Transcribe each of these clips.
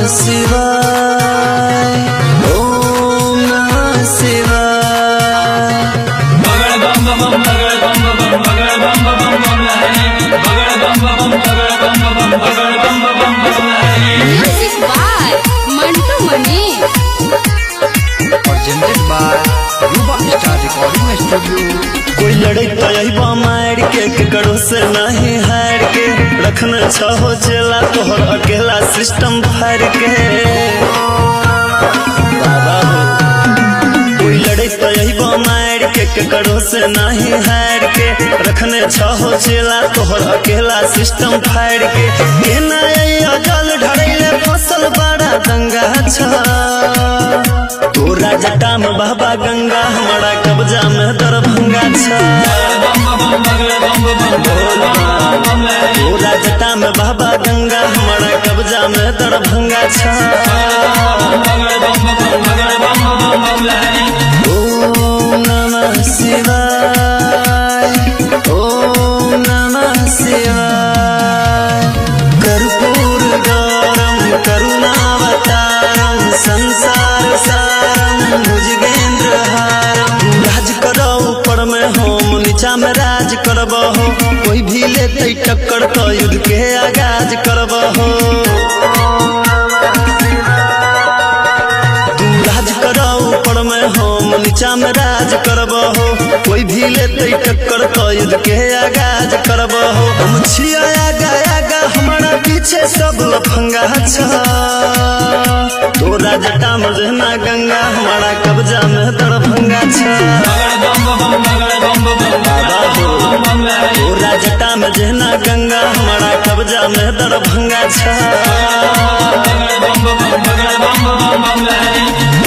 शिवाय, ओम नमः शिवाय। बगड़ बम बम बगड़ बम बम बगड़ बम बम बम लहरी बगड़ बम बम बगड़ बम बम बगड़ बम बम लहरी। Music by Mantu Mani. presented by Yuba Star Recording Studio। कोई लड़े तो यही मार के करो से नहीं हार के रखना चाहो चला तोहर अकेला सिस्टम फाड़ के बाबा हो। कोई लड़े तो यही मार के करो से नहीं हार के रखने चाहो चला तोहर अकेला सिस्टम फाड़ के केना जल ढड़ैले फसल बड़ा दंगा छा तोरा जटा में बाबा गंगा हमारा कब्जा में दरभंगा छा तोरा जटा में बाबा गंगा हमारा कब्जा में दरभंगा छा। ओम नमः शिवाय, ओम नमः शिवाय। कर्पूर गौरम करुणावतारम संसार सारम भुजगेंद्रहारम। राज करो ऊपर में होम नीचा में राज करब हो कोई भी लेते टक्कर तो युद्ध के आगाज करब हो। तू राज करो ऊपर में होम नीचा में राज करब हो कोई भी लेते टक्कर तो युद्ध के आगाज करब हो। हम छिया आगा हमारा पीछे सब लफंगा छा तोरा जटा में रहना गंगा हमारा कब्जा में दरभंगा छा। तोरा जटा में जहना गंगा हमारा कब्जा में दरभंगा छा।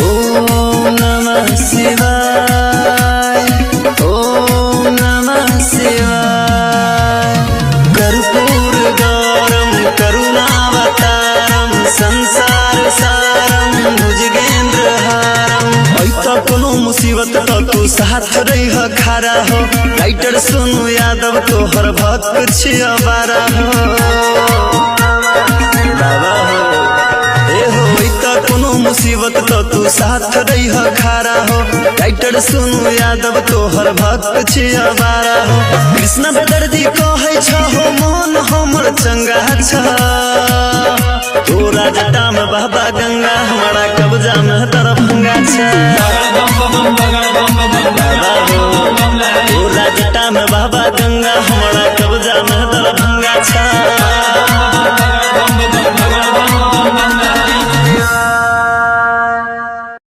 ओम नमः शिवाय, ओम नमः शिवाय। कर्पूर गौरम करुणावतारम संसार सारम भुजगेंद्रहारम। ऐसा कोनो मुसीबत तो तू साथ रही खारा हो राइटर सोनू यादव तो हर भक्त छिया बारा हो बाबा हो। ए हो ऐसा कोनो मुसीबत तो तू साथ रही खारा हो राइटर सोनू यादव तो हर भक्त छिया बारा हो। कृष्ण बेदर्दी कहे हो मन हमर चंगा छा तोरा जटा में बाबा